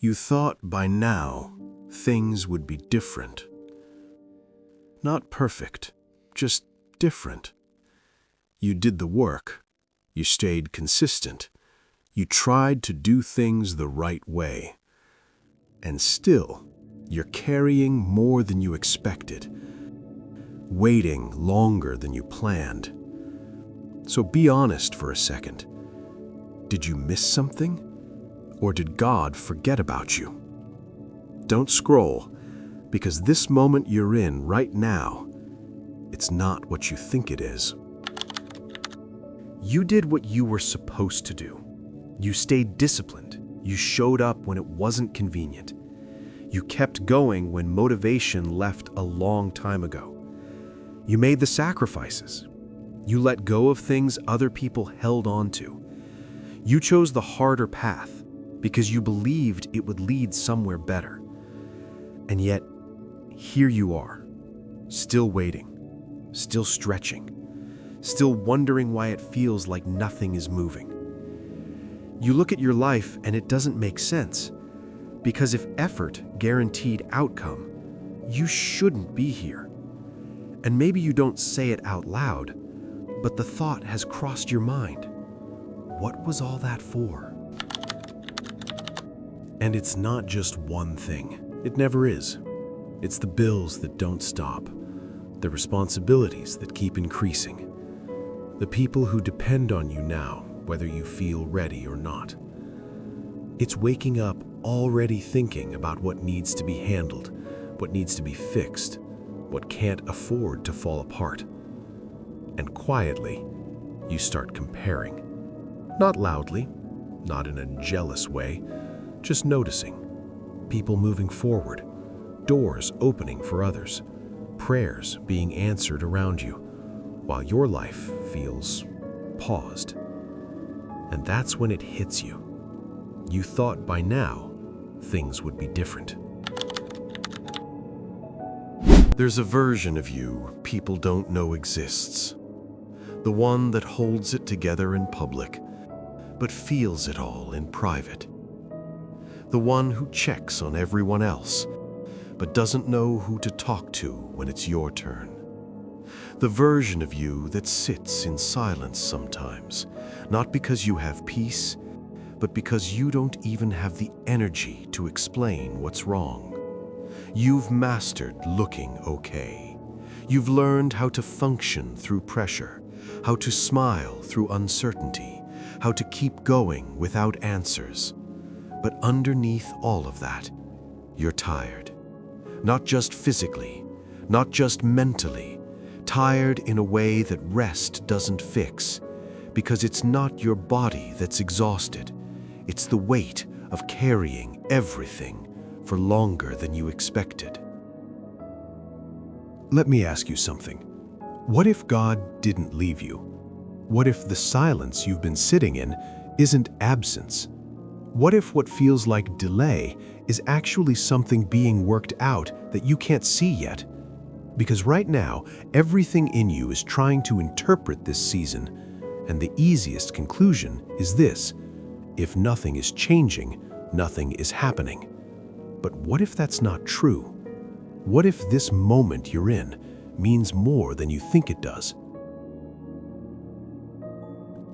You thought by now things would be different. Not perfect, just different. You did the work. You stayed consistent. You tried to do things the right way. And still, you're carrying more than you expected, waiting longer than you planned. So be honest for a second. Did you miss something? Or did God forget about you? Don't scroll, because this moment you're in right now, it's not what you think it is. You did what you were supposed to do. You stayed disciplined. You showed up when it wasn't convenient. You kept going when motivation left a long time ago. You made the sacrifices. You let go of things other people held on to. You chose the harder path because you believed it would lead somewhere better. And yet, here you are, still waiting, still stretching, still wondering why it feels like nothing is moving. You look at your life and it doesn't make sense, because if effort guaranteed outcome, you shouldn't be here. And maybe you don't say it out loud, but the thought has crossed your mind. What was all that for? And it's not just one thing. It never is. It's the bills that don't stop, the responsibilities that keep increasing, the people who depend on you now, whether you feel ready or not. It's waking up already thinking about what needs to be handled, what needs to be fixed, what can't afford to fall apart. And quietly, you start comparing. Not loudly, not in a jealous way, just noticing. People moving forward, doors opening for others, prayers being answered around you, while your life feels paused. And that's when it hits you. You thought by now things would be different. There's a version of you people don't know exists. The one that holds it together in public, but feels it all in private. The one who checks on everyone else, but doesn't know who to talk to when it's your turn. The version of you that sits in silence sometimes, not because you have peace, but because you don't even have the energy to explain what's wrong. You've mastered looking okay. You've learned how to function through pressure, how to smile through uncertainty, how to keep going without answers. But underneath all of that, you're tired. Not just physically, not just mentally, tired in a way that rest doesn't fix, because it's not your body that's exhausted. It's the weight of carrying everything for longer than you expected. Let me ask you something. What if God didn't leave you? What if the silence you've been sitting in isn't absence? What if what feels like delay is actually something being worked out that you can't see yet? Because right now, everything in you is trying to interpret this season, and the easiest conclusion is this: if nothing is changing, nothing is happening. But what if that's not true? What if this moment you're in means more than you think it does?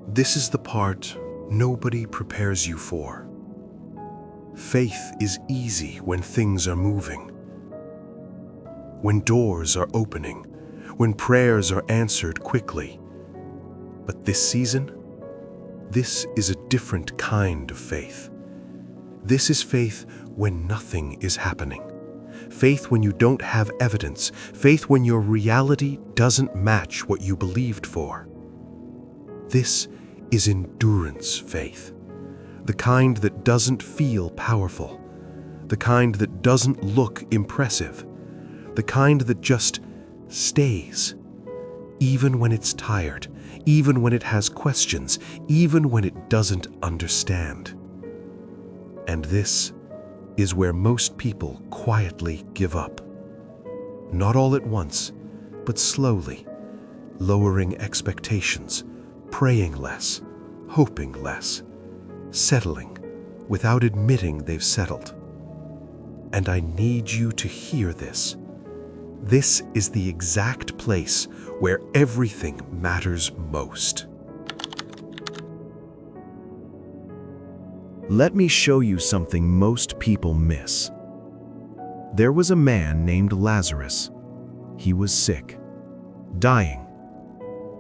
This is the part nobody prepares you for. Faith is easy when things are moving, when doors are opening, when prayers are answered quickly. But this season, this is a different kind of faith. This is faith when nothing is happening. Faith when you don't have evidence. Faith when your reality doesn't match what you believed for. This is endurance faith. The kind that doesn't feel powerful. The kind that doesn't look impressive. The kind that just stays. Even when it's tired. Even when it has questions. Even when it doesn't understand. And this is where most people quietly give up. Not all at once, but slowly, lowering expectations, praying less, hoping less, settling without admitting they've settled. And I need you to hear this. This is the exact place where everything matters most. Let me show you something most people miss. There was a man named Lazarus. He was sick, dying,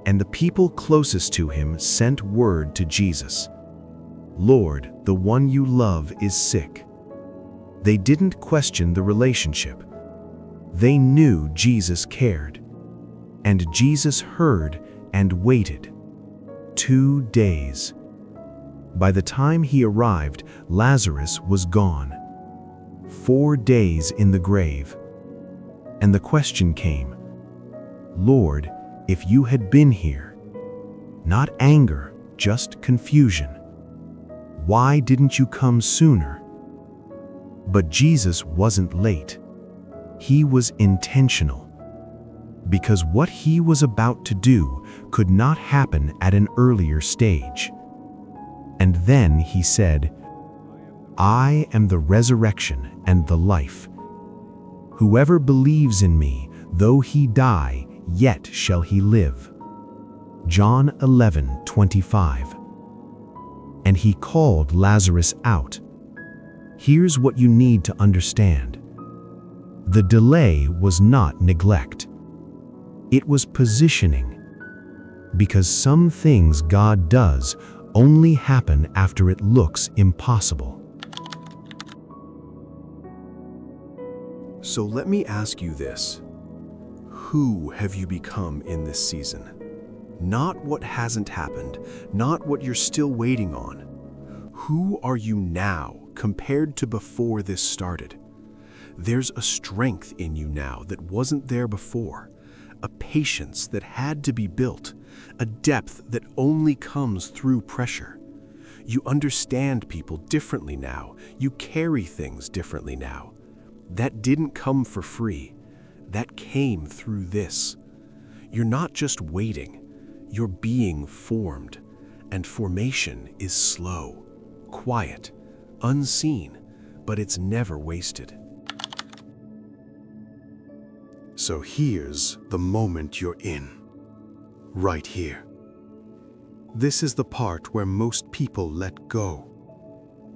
and the people closest to him sent word to Jesus, "Lord, the one you love is sick." They didn't question the relationship. They knew Jesus cared, and Jesus heard and waited. 2 days. By the time he arrived, Lazarus was gone. 4 days in the grave. And the question came, "Lord, if you had been here," not anger, just confusion, "why didn't you come sooner?" But Jesus wasn't late. He was intentional, because what he was about to do could not happen at an earlier stage. And then he said, "I am the resurrection and the life. Whoever believes in me, though he die, yet shall he live." John 11:25. And he called Lazarus out. Here's what you need to understand. The delay was not neglect. It was positioning. Because some things God does only happen after it looks impossible. So let me ask you this. Who have you become in this season? Not what hasn't happened, not what you're still waiting on. Who are you now compared to before this started? There's a strength in you now that wasn't there before, a patience that had to be built, a depth that only comes through pressure. You understand people differently now. You carry things differently now. That didn't come for free. That came through this. You're not just waiting. You're being formed. And formation is slow, quiet, unseen, but it's never wasted. So here's the moment you're in. Right here. This is the part where most people let go.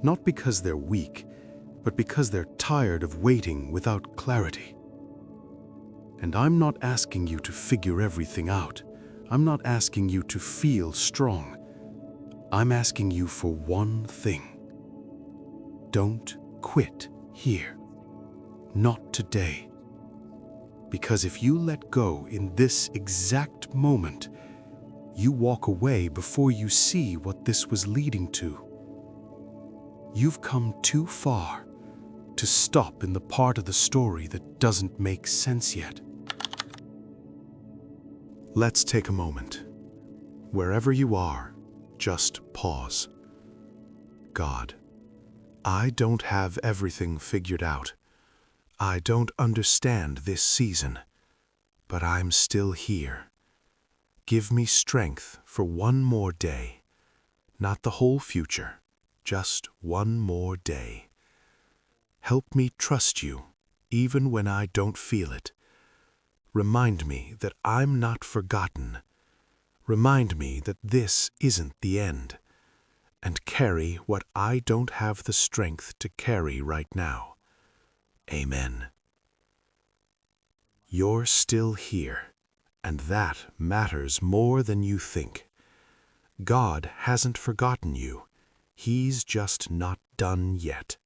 Not because they're weak, but because they're tired of waiting without clarity. And I'm not asking you to figure everything out. I'm not asking you to feel strong. I'm asking you for one thing. Don't quit here. Not today. Because if you let go in this exact moment, you walk away before you see what this was leading to. You've come too far to stop in the part of the story that doesn't make sense yet. Let's take a moment. Wherever you are, just pause. God, I don't have everything figured out. I don't understand this season, but I'm still here. Give me strength for one more day, not the whole future, just one more day. Help me trust you, even when I don't feel it. Remind me that I'm not forgotten. Remind me that this isn't the end, and carry what I don't have the strength to carry right now. Amen. You're still here, and that matters more than you think. God hasn't forgotten you. He's just not done yet.